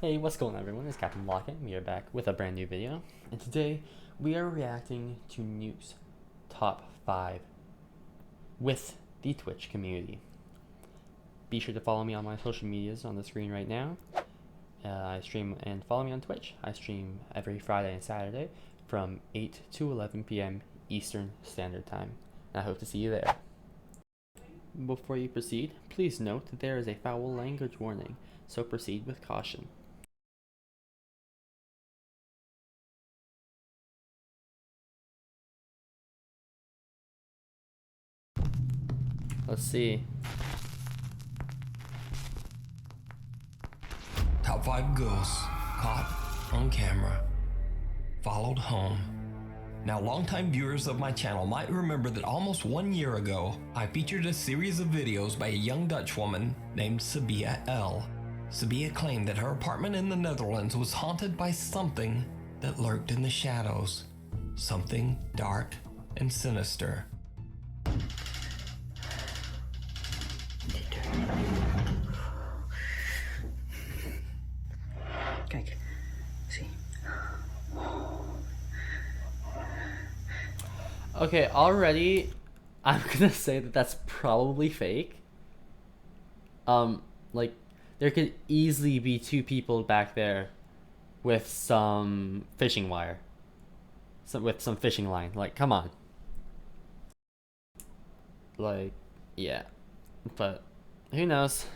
Hey, what's going on everyone? It's Captain Lockett. We are back with a brand new video. And today we are reacting to Nukes top 5 with the Twitch community. Be sure to follow me on my social medias on the screen right now. I stream and follow me on Twitch. I stream every Friday and Saturday from 8 to 11 p.m. Eastern Standard Time. And I hope to see you there. Before you proceed, please note that there is a foul language warning, so proceed with caution. Let's see. Top 5 ghosts caught on camera, followed home. Now, longtime viewers of my channel might remember that almost 1 year ago, I featured a series of videos by a young Dutch woman named Sabia L. Sabia claimed that her apartment in the Netherlands was haunted by something that lurked in the shadows, something dark and sinister. Kijk, zie. Okay, already, I'm gonna say that that's probably fake. Like, there could easily be 2 people back there with some fishing wire. With some fishing line. Like, come on. Like, yeah. But, who knows?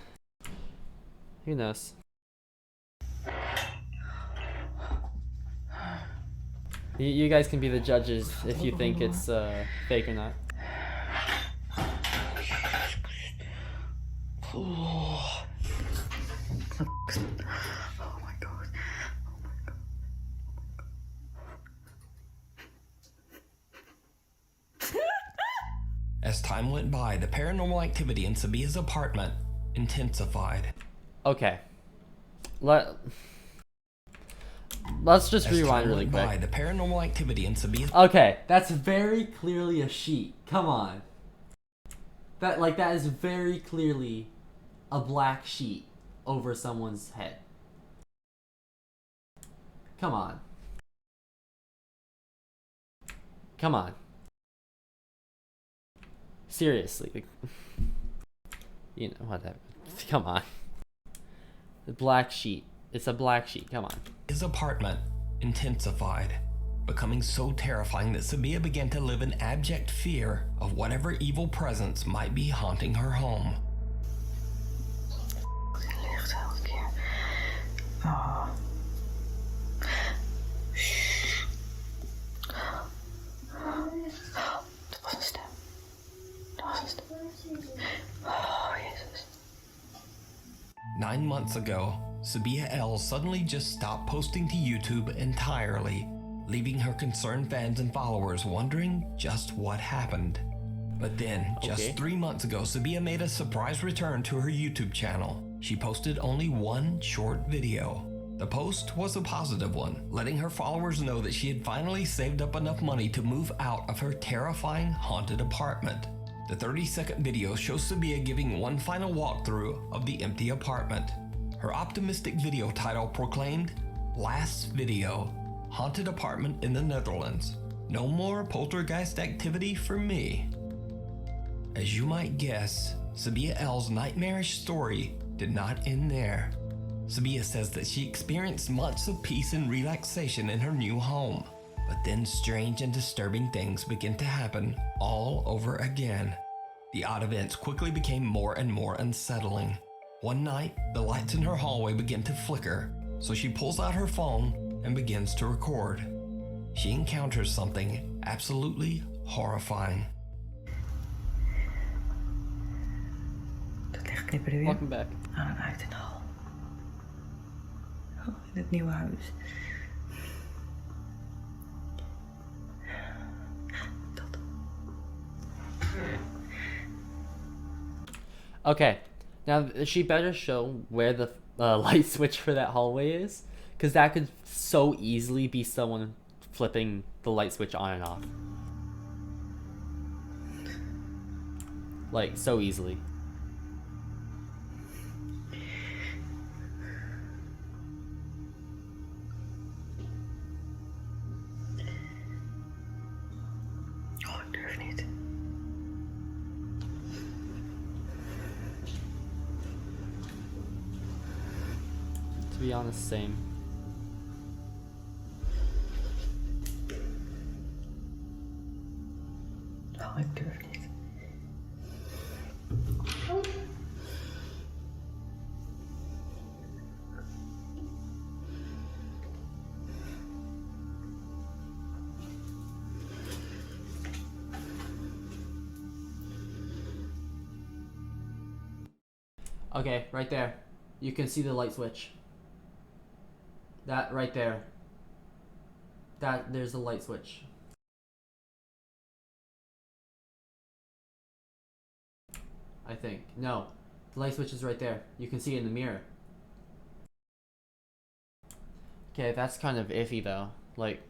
Who knows? You guys can be the judges if you think it's fake or not. Oh my god. As time went by, the paranormal activity in Sabia's apartment intensified. Okay. Let's just rewind really quick. The paranormal activity in Sabia's Okay, that's very clearly a sheet. Come on. That is very clearly a black sheet over someone's head. Come on. Come on. Seriously. You know, whatever. Come on. The black sheet. It's a black sheet. Come on. His apartment intensified, becoming so terrifying that Sabia began to live in abject fear of whatever evil presence might be haunting her home. Licht elke keer. Oh. Shh. Dat was een stem. Dat was een stem. Oh, Jezus. 9 months ago, Sabia L suddenly just stopped posting to YouTube entirely, leaving her concerned fans and followers wondering just what happened. But then, just 3 months ago, Sabia made a surprise return to her YouTube channel. She posted only one short video. The post was a positive one, letting her followers know that she had finally saved up enough money to move out of her terrifying haunted apartment. The 30-second video shows Sabia giving one final walkthrough of the empty apartment. Her optimistic video title proclaimed, "Last video, haunted apartment in the Netherlands. No more poltergeist activity for me." As you might guess, Sabia L's nightmarish story did not end there. Sabia says that she experienced months of peace and relaxation in her new home. But then strange and disturbing things began to happen all over again. The odd events quickly became more and more unsettling. One night, the lights in her hallway begin to flicker, so she pulls out her phone and begins to record. She encounters something absolutely horrifying. Dat licht knipperde weer. Welcome back. Uit in de hal. Oh, in het nieuwe huis. Dat. Okay. Now, she better show where the light switch for that hallway is, because that could so easily be someone flipping the light switch on and off. Like, so easily. To be honest, same. Oh, ik durf niet. Okay, right there. You can see the light switch. That right there. There's the light switch. I think. No. The light switch is right there. You can see it in the mirror. Okay, that's kind of iffy though. Like,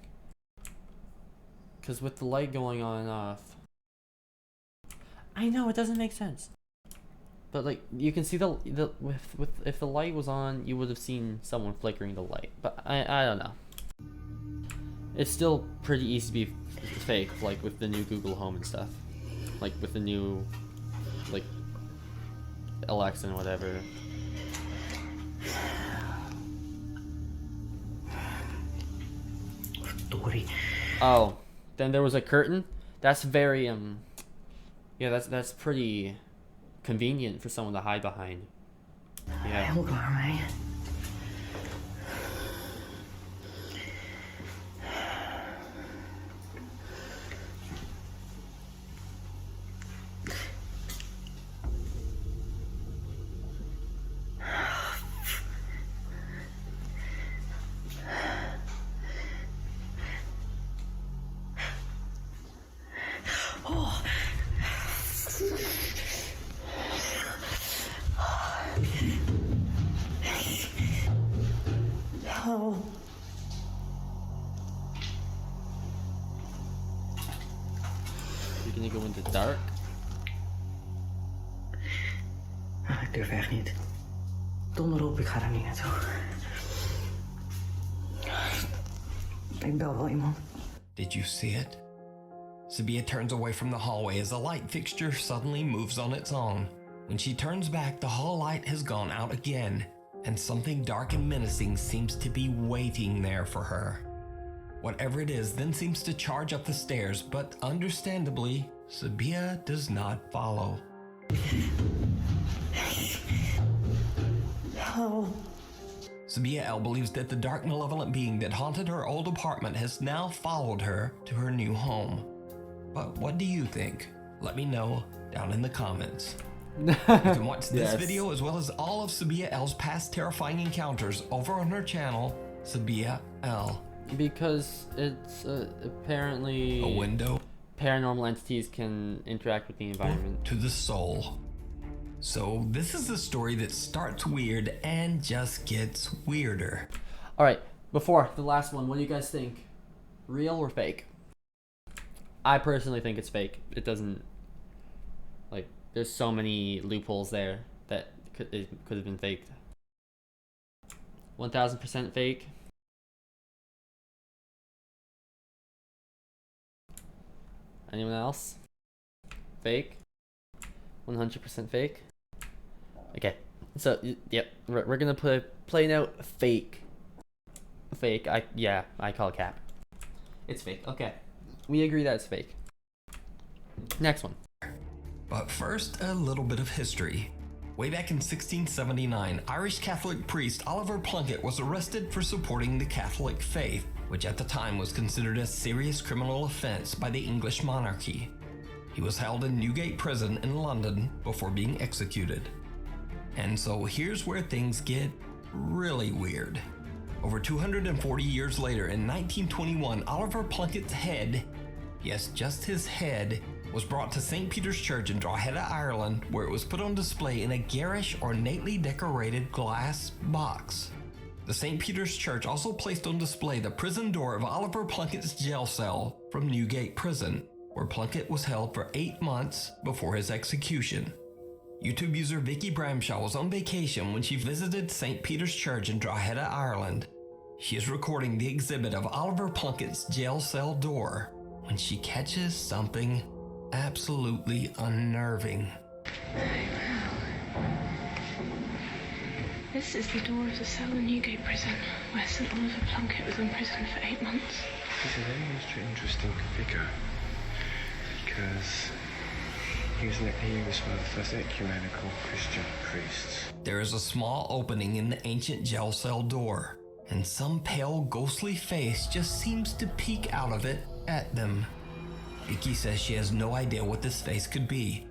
because with the light going on and off. I know, it doesn't make sense. But like, you can see the if the light was on, you would have seen someone flickering the light. But I don't know. It's still pretty easy to be fake, like with the new Google Home and stuff. Like with the new, like, Alexa and whatever. Dory. Oh, then there was a curtain. That's very yeah, that's pretty convenient for someone to hide behind. Yeah. Heel klaar mee. Oh. You're gonna go into dark? Ah, ik durf echt niet. Donder op, ik ga er niet naartoe. Ik bel wel iemand. Did you see it? Sabia turns away from the hallway as the light fixture suddenly moves on its own. When she turns back, the hall light has gone out again, and something dark and menacing seems to be waiting there for her. Whatever it is then seems to charge up the stairs, but understandably, Sabia does not follow. Oh. Sabia L believes that the dark, malevolent being that haunted her old apartment has now followed her to her new home. But what do you think? Let me know down in the comments. You can watch this Yes. video as well as all of Sabia L's past terrifying encounters over on her channel, Sabia L. Because it's apparently A window paranormal entities can interact with the environment. to the soul. So this is the story that starts weird and just gets weirder. All right, before the last one, what do you guys think? Real or fake? I personally think it's fake. It doesn't, like, there's so many loopholes there that it could have been faked. 1000% fake. Anyone else? Fake? 100% fake? Okay, so yep, we're gonna play out fake. Fake. I call it cap. It's fake. Okay, we agree that it's fake. Next one. But first, a little bit of history. Way back in 1679, Irish Catholic priest Oliver Plunkett was arrested for supporting the Catholic faith, which at the time was considered a serious criminal offense by the English monarchy. He was held in Newgate Prison in London before being executed. And so here's where things get really weird. Over 240 years later, in 1921, Oliver Plunkett's head, yes, just his head, was brought to St. Peter's Church in Drogheda, Ireland, where it was put on display in a garish, ornately decorated glass box. The St. Peter's Church also placed on display the prison door of Oliver Plunkett's jail cell from Newgate Prison, where Plunkett was held for 8 months before his execution. YouTube user Vicky Bramshaw was on vacation when she visited St. Peter's Church in Drogheda, Ireland. She is recording the exhibit of Oliver Plunkett's jail cell door when she catches something absolutely unnerving. This is the door of the cell in Newgate prison, where St. Oliver Plunkett was imprisoned for 8 months. He's a very interesting figure, because he was one of the first ecumenical Christian priests. There is a small opening in the ancient jail cell door, and some pale, ghostly face just seems to peek out of it at them. Vicky says she has no idea what this face could be.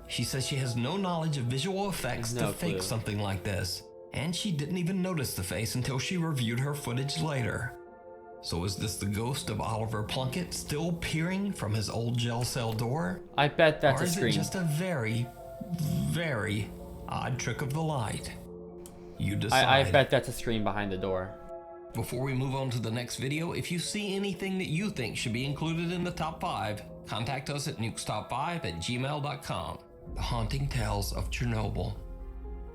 She says she has no knowledge of visual effects to fake something like this, and she didn't even notice the face until she reviewed her footage later. So is this the ghost of Oliver Plunkett still peering from his old jail cell door? I bet that's a screen. Or is it just a very, very odd trick of the light? You decide. I bet that's a screen behind the door. Before we move on to the next video, if you see anything that you think should be included in the top 5, contact us at nukestop5@gmail.com. The Haunting Tales of Chernobyl.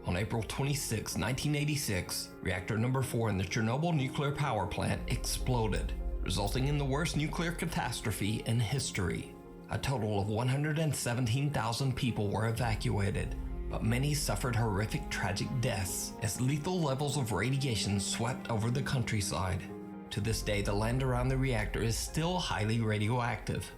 On April 26, 1986, reactor number 4 in the Chernobyl nuclear power plant exploded, resulting in the worst nuclear catastrophe in history. A total of 117,000 people were evacuated, but many suffered horrific tragic deaths as lethal levels of radiation swept over the countryside. To this day, the land around the reactor is still highly radioactive.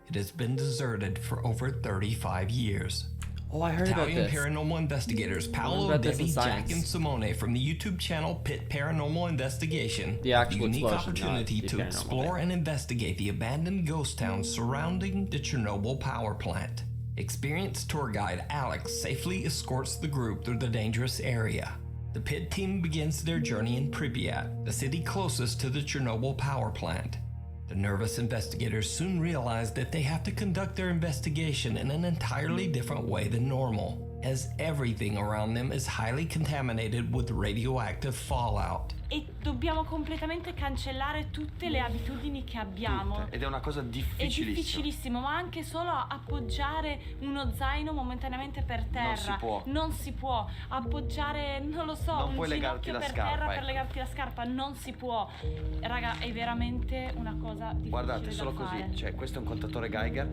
It has been deserted for over 35 years. Oh, I heard about Italian this. paranormal investigators Paolo, Debbie, Jack, and Simone from the YouTube channel Pit Paranormal Investigation The have actual the unique explosion, opportunity not the to paranormal explore thing. and investigate the abandoned ghost towns surrounding the Chernobyl power plant. Experienced tour guide Alex safely escorts the group through the dangerous area. The Pit team begins their journey in Pripyat, the city closest to the Chernobyl power plant. The nervous investigators soon realize that they have to conduct their investigation in an entirely different way than normal, as everything around them is highly contaminated with radioactive fallout. E dobbiamo completamente cancellare tutte le abitudini che abbiamo. Ed è una cosa È difficilissima. difficilissimo, ma anche solo appoggiare uno zaino momentaneamente per terra. Non si può. Appoggiare, non lo so, Non un puoi legarti ginocchio la per scarpa, terra per ecco. legarti la scarpa. Non si può. Raga, è veramente una cosa difficile. Guardate, solo da così, fare. cioè questo è un contatore Geiger,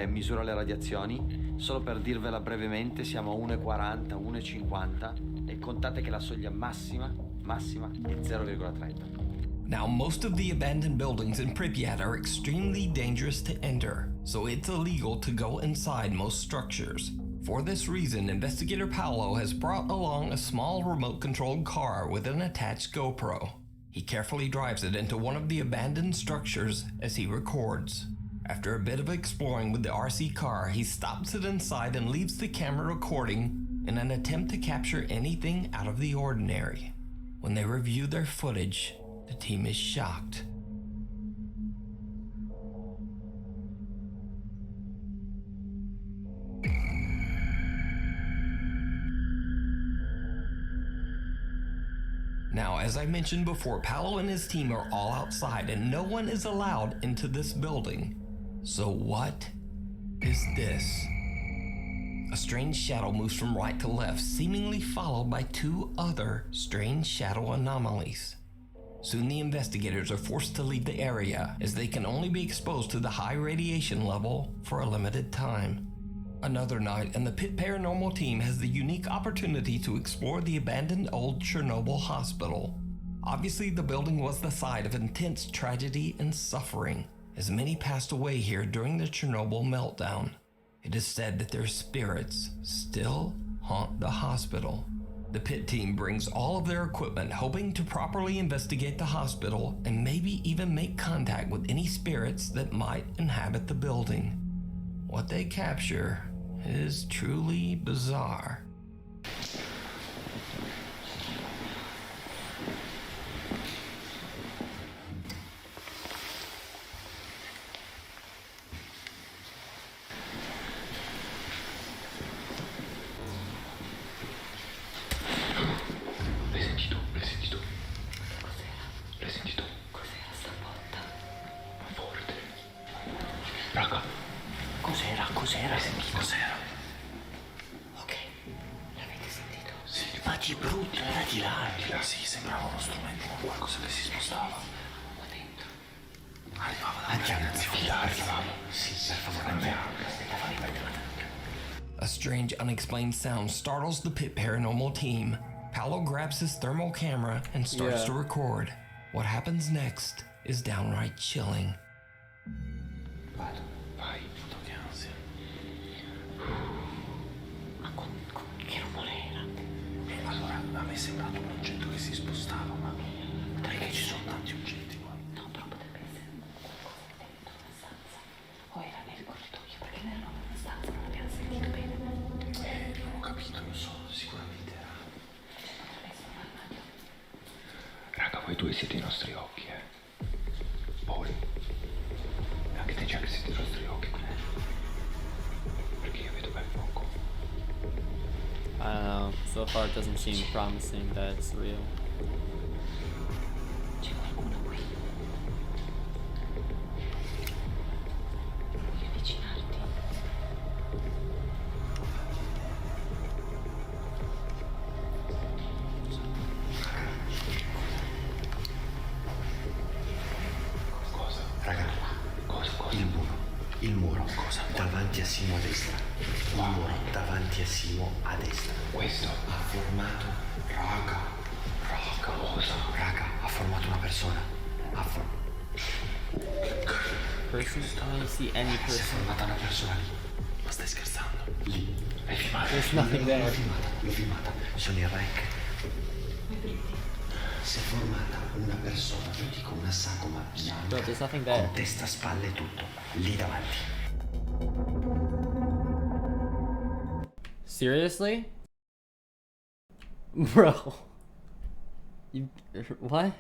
misura le radiazioni. Solo per dirvela brevemente, siamo a 1,40, 1,50 e contate che la soglia massima è 0,30. Now, most of the abandoned buildings in Pripyat are extremely dangerous to enter, so it's illegal to go inside most structures. For this reason, investigator Paolo has brought along a small remote-controlled car with an attached GoPro. He carefully drives it into one of the abandoned structures as he records. After a bit of exploring with the RC car, he stops it inside and leaves the camera recording in an attempt to capture anything out of the ordinary. When they review their footage, the team is shocked. Now, as I mentioned before, Paolo and his team are all outside and no one is allowed into this building. So what is this? A strange shadow moves from right to left, seemingly followed by 2 other strange shadow anomalies. Soon the investigators are forced to leave the area, as they can only be exposed to the high radiation level for a limited time. Another night, and the Pit Paranormal team has the unique opportunity to explore the abandoned old Chernobyl hospital. Obviously, the building was the site of intense tragedy and suffering, as many passed away here during the Chernobyl meltdown. It is said that their spirits still haunt the hospital. The Pit team brings all of their equipment, hoping to properly investigate the hospital and maybe even make contact with any spirits that might inhabit the building. What they capture is truly bizarre. L'hai sentito? Cos'era sta botta? Forte. Raga. Cos'era? L'hai sentito? Cos'era? Ok, l'avete sentito? Sì. Ma di brutto, era di là. Di là, sì, sembrava uno strumento, qualcosa che si spostava. Qua dentro. Arrivava da arrivava. Sì, per favore, andiamo. Aspetta, fammi prendere la tanca. A strange, unexplained sound startles the Pit Paranormal team. Paolo grabs his thermal camera and starts Yeah. to record. What happens next is downright chilling. Vado, vai, puto che ansia. Ma che rumore era? Allora, a me è sembrato un oggetto che si spostava, ma perché ci sono tanti oggetti qua? No, però potrebbe essere qualcosa che dentro una stanza. O era nel corridoio, perché non era una stanza, non abbiamo sentito bene. Non ho capito, non so, sicuramente era. Potrebbe essere un armadio. Raga, voi due siete i nostri occhi, Paul. E anche te già che siete i nostri occhi, perché io vedo ben poco. I don't know. So far, it doesn't seem promising that it's real. C'è qualcuno qui. Devi avvicinarti. Cosa? Raga, Cosa? il muro, cosa? Davanti a Simo a destra. Il muro davanti a Simo a destra. Questo? Ha formato, raga, Cosa? raga, ha formato una persona. Person? I don't see any Si è person. formata una persona lì. Ma stai scherzando? Lì. L'hai filmato? There's nothing there. L'ho filmata. Sono il rec. Si è formata una persona, io dico una sagoma bianca. Bro, there's nothing there. Con testa, spalle e tutto. Lì davanti. Seriously? Bro. You. What?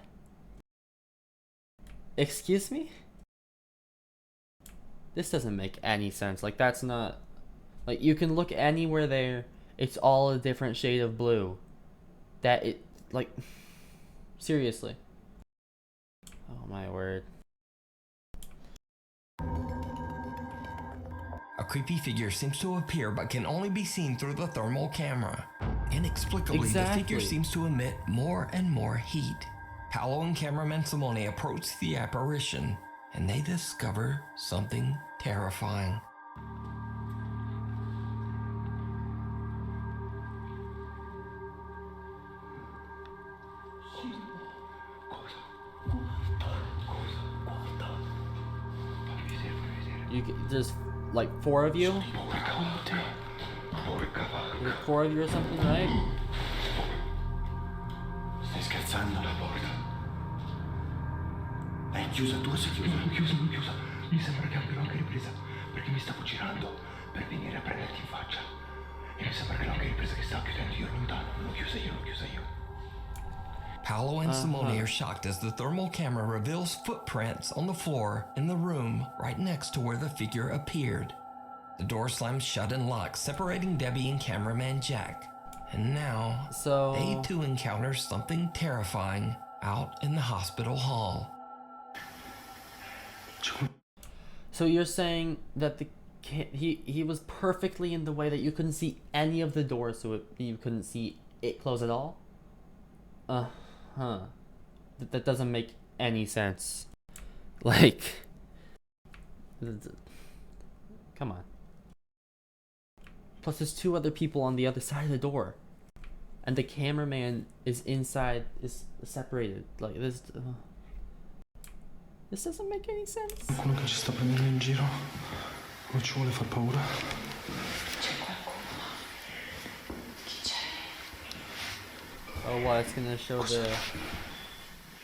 Excuse me? This doesn't make any sense. Like, that's not. Like, you can look anywhere there, it's all a different shade of blue. That it. Like. Seriously. Oh my word. A creepy figure seems to appear but can only be seen through the thermal camera. Inexplicably, the figure Exactly. seems to emit more and more heat. Paolo and cameraman Simone approach the apparition, and they discover something terrifying. There's like 4 of you? Guardavo te. Porca vacca. There's 4 of you or something, right? Stai scherzando? La porta. L'hai chiusa tu o sei chiusa? L'ho chiusa. Mi sembra che abbiano anche ripresa, perché mi stavo girando per venire a prenderti in faccia. E mi sembra che l'ho anche ripresa che stava chiudendo io lontano. L'ho chiusa io. Paolo and Simone are shocked as the thermal camera reveals footprints on the floor in the room right next to where the figure appeared. The door slams shut and locks, separating Debbie and cameraman Jack. And now, So. they too encounter something terrifying out in the hospital hall. So you're saying that he was perfectly in the way that you couldn't see any of the doors, so you couldn't see it close at all? That doesn't make any sense. Like, come on. Plus, there's 2 other people on the other side of the door, and the cameraman is inside, is separated. Like this. This doesn't make any sense. Qualcuno che ci sta prendendo in giro. Non ci vuole far paura. C'è qualcuno. Chi c'è? Oh, wow, it's gonna show the.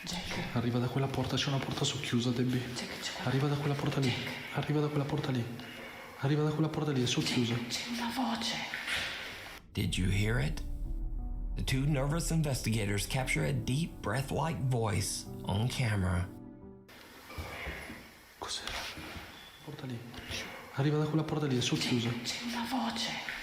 Jack. Arriva da quella porta, c'è una porta socchiusa, Debbie. Jack, c'è Arriva da quella porta lì. Arriva da quella porta lì. Arriva da quella porta lì, è socchiusa. C'è una voce. Did you hear it? The 2 nervous investigators capture a deep, breath-like voice on camera. Cos'era? Porta lì. Arriva da quella porta lì, è socchiusa. C'è una voce.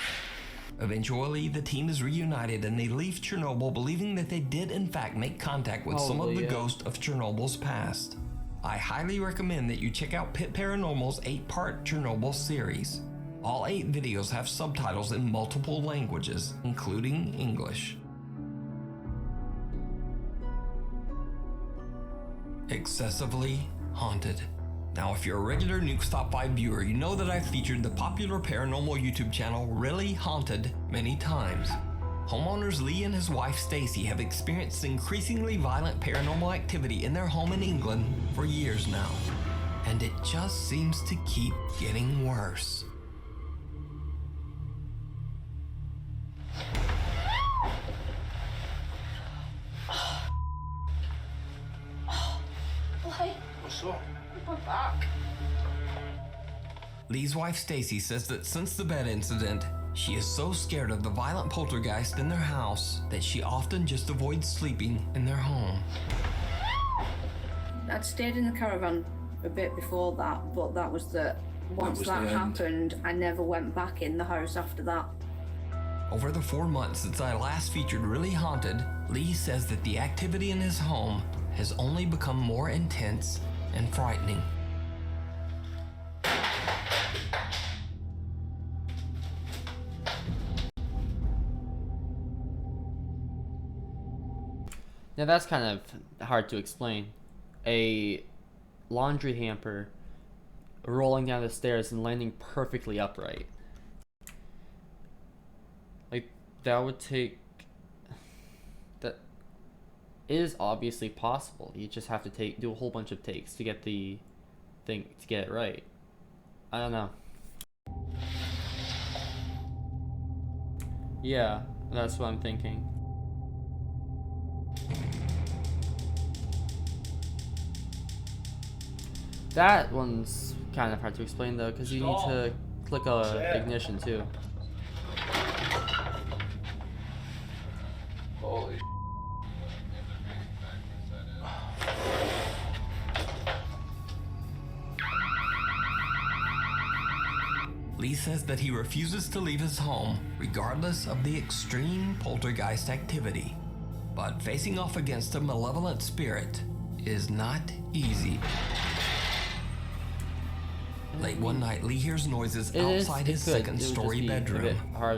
Eventually, the team is reunited and they leave Chernobyl believing that they did in fact make contact with some of Probably, the yeah. ghosts of Chernobyl's past. I highly recommend that you check out Pit Paranormal's 8-part Chernobyl series. All 8 videos have subtitles in multiple languages, including English. Excessively haunted. Now, if you're a regular Nukes Top 5 viewer, you know that I've featured the popular paranormal YouTube channel Really Haunted many times. Homeowners Lee and his wife Stacy have experienced increasingly violent paranormal activity in their home in England for years now, and it just seems to keep getting worse. What's up? My back. Lee's wife Stacy says that since the bed incident, she is so scared of the violent poltergeist in their house that she often just avoids sleeping in their home. I'd stayed in the caravan a bit before that, but that was once that happened, I never went back in the house after that. Over the 4 months since I last featured Really Haunted, Lee says that the activity in his home has only become more intense and frightening. Now that's kind of hard to explain. A laundry hamper rolling down the stairs and landing perfectly upright. Like, that would take... That is obviously possible. You just have to do a whole bunch of takes to get the thing, to get it right. I don't know. Yeah, that's what I'm thinking. That one's kind of hard to explain though, because you need to click ignition too. Holy Lee says that he refuses to leave his home regardless of the extreme poltergeist activity. But facing off against a malevolent spirit is not easy. Late one night, Lee hears noises outside his second-story bedroom.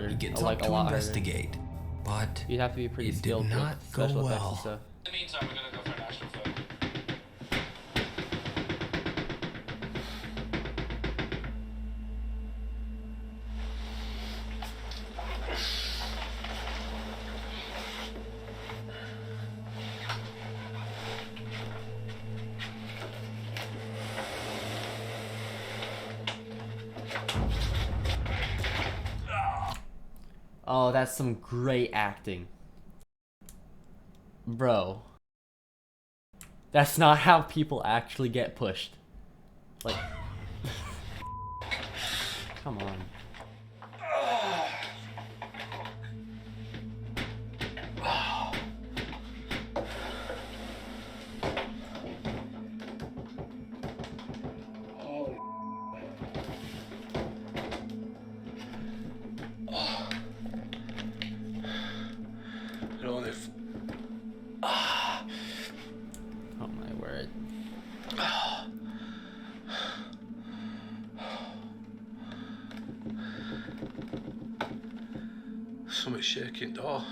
He gets up to investigate, but you'd have to be pretty it did skilled not with go special effects and well. stuff. In the meantime, we're gonna go for an astral photo. Oh, that's some great acting. Bro. That's not how people actually get pushed. Like... Come on. Oh my word. Something's shaking door.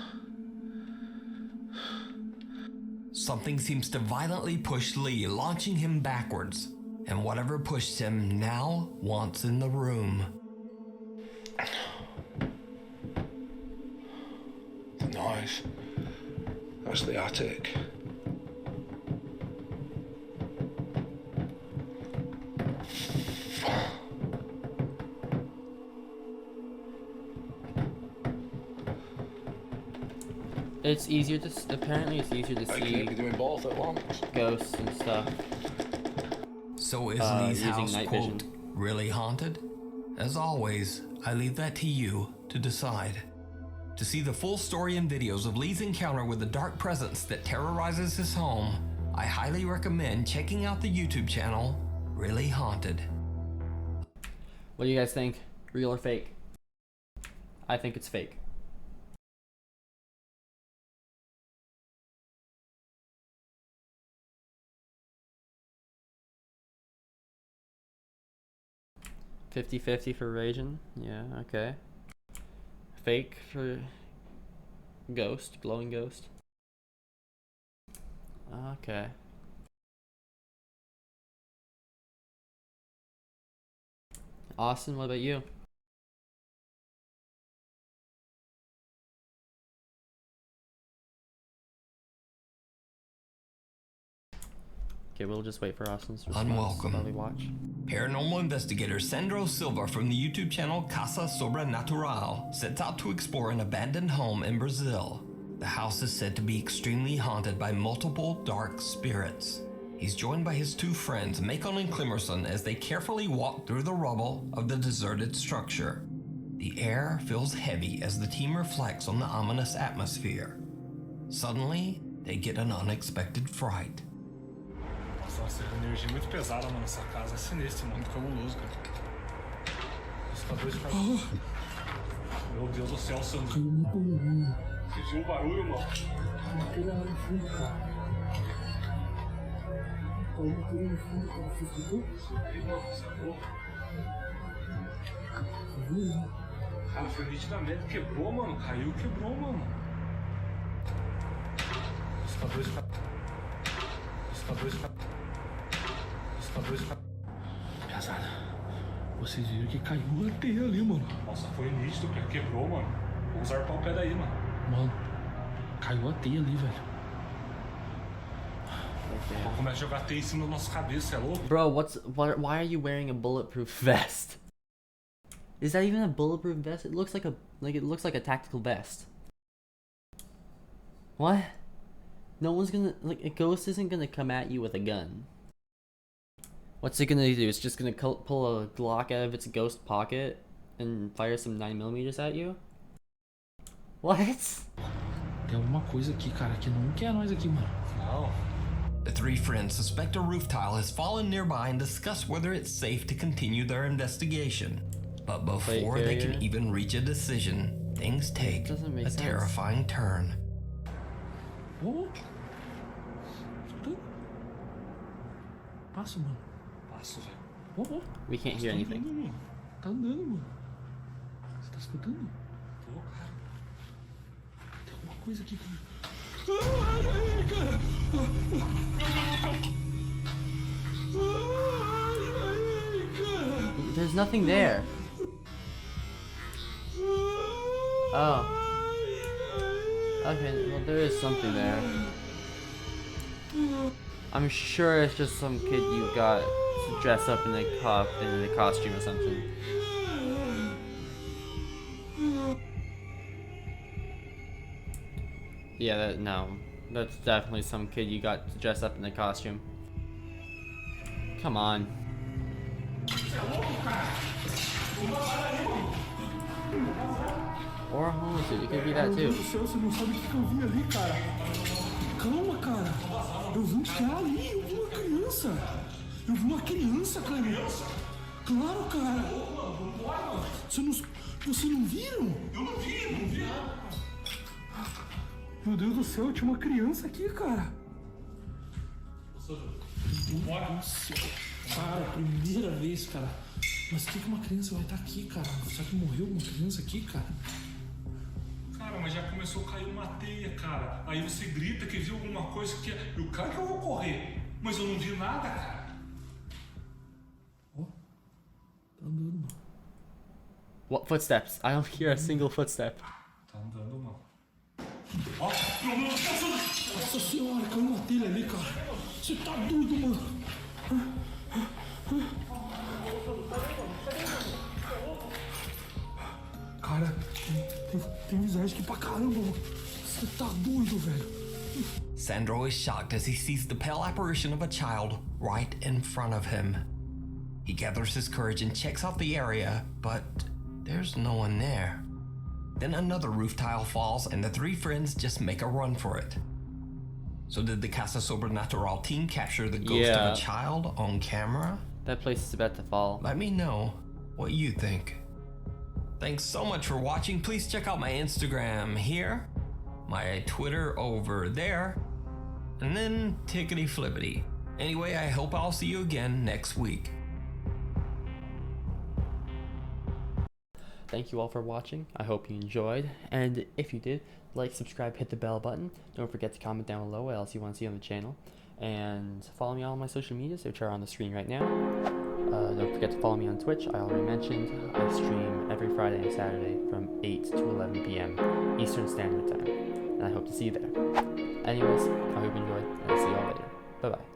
Something seems to violently push Lee, launching him backwards. And whatever pushed him now wants in the room. The noise. That's the attic. It's easier to... Apparently it's easier to I see can't be doing both at once. ghosts and stuff. So is Lee's using house, night quote, vision. really haunted? As always, I leave that to you to decide. To see the full story and videos of Lee's encounter with the dark presence that terrorizes his home, I highly recommend checking out the YouTube channel, Really Haunted. What do you guys think? Real or fake? I think it's fake. $50-50 for Raging. Yeah, okay. Fake for Ghost, Glowing Ghost. Okay. Austin, what about you? Okay, we'll just wait for Austin's response Unwelcome. while we watch. Paranormal investigator Sandro Silva from the YouTube channel Casa Sobrenatural sets out to explore an abandoned home in Brazil. The house is said to be extremely haunted by multiple dark spirits. He's joined by his two friends, Macon and Climerson, as they carefully walk through the rubble of the deserted structure. The air feels heavy as the team reflects on the ominous atmosphere. Suddenly, they get an unexpected fright. Nossa, a energia muito pesada, mano, nessa casa. É sinistro, mano. Muito cabuloso, cara. Assustador de cara. Meu Deus do céu, Sandro. Você viu o barulho, mano? Cara, foi nitidamente. Quebrou, mano. Caiu, quebrou, mano. Assustador de cara. Assustador de cara. Assustador de cara. Pesada. Vocês viram que caiu a teia ali, mano. Nossa, foi nítido, cara. Quebrou, mano. Vamos arpar o pé daí, mano. Mano, caiu a teia ali, velho. Começa a jogar teia em cima da nossa cabeça, é louco? Bro, why are you wearing a bulletproof vest? Is that even a bulletproof vest? It looks like a tactical vest. What? No one's gonna, like, a ghost isn't gonna come at you with a gun. What's it gonna do? It's just gonna pull a Glock out of its ghost pocket and fire some 9mm at you? What? Tem alguma coisa aqui, cara, que não quer nós aqui, mano. Não. The three friends suspect a roof tile has fallen nearby and discuss whether it's safe to continue their investigation. But before they can even reach a decision, things take a terrifying turn. Oh. Passa, mano. Passo, velho. Oh, oh. We can't hear anything. Mano. Tá andando, mano. Você tá escutando? Tô, cara. Tem alguma coisa aqui, cara. Ai, ai, cara. Ai, cara. There's nothing there. Oh. Okay, well there is something there. I'm sure it's just some kid you got to dress up in a costume or something. Yeah, no. That's definitely some kid you got to dress up in a costume. Come on. Or a homeless dude, it could be that Meu too. Deus do céu, você não sabe o que eu vi ali, cara. Calma, cara. Eu vi um cara ali, eu vi uma criança. Eu vi uma criança, cara. Claro, cara. Vocês não viram? Eu não vi. Meu Deus do céu, tinha uma criança aqui, cara. Meu Deus do céu. Cara, primeira vez, cara. Mas por que uma criança vai estar aqui, cara? Será que morreu uma criança aqui, cara? Cara, mas já começou a cair uma teia, cara. Aí você grita que viu alguma coisa que é. E o cara que eu vou correr. Mas eu não vi nada, cara. Ó, tá andando, mano. What footsteps? I don't hear a single footstep. Tá andando, mano. Ó, meu Deus, Nossa senhora, caiu uma telha ali, cara. Você tá doido, mano. Cara, tem visagem aqui pra caramba, mano. Você tá doido, velho. Sandro is shocked as he sees the pale apparition of a child right in front of him. He gathers his courage and checks out the area, but there's no one there. Then another roof tile falls and the three friends just make a run for it. So did the Casa Sobrenatural team capture the ghost of a child on camera? That place is about to fall. Let me know what you think. Thanks so much for watching. Please check out my Instagram here, my Twitter over there, and then tickety flippity. Anyway, I hope I'll see you again next week. Thank you all for watching. I hope you enjoyed. And if you did, like, subscribe, hit the bell button. Don't forget to comment down below what else you want to see on the channel. And follow me on all my social medias, which are on the screen right now. Don't forget to follow me on Twitch. I already mentioned I stream every Friday and Saturday from 8 to 11 p.m. Eastern Standard Time. And I hope to see you there. Anyways, I hope you enjoyed, and I'll see you all later. Bye-bye.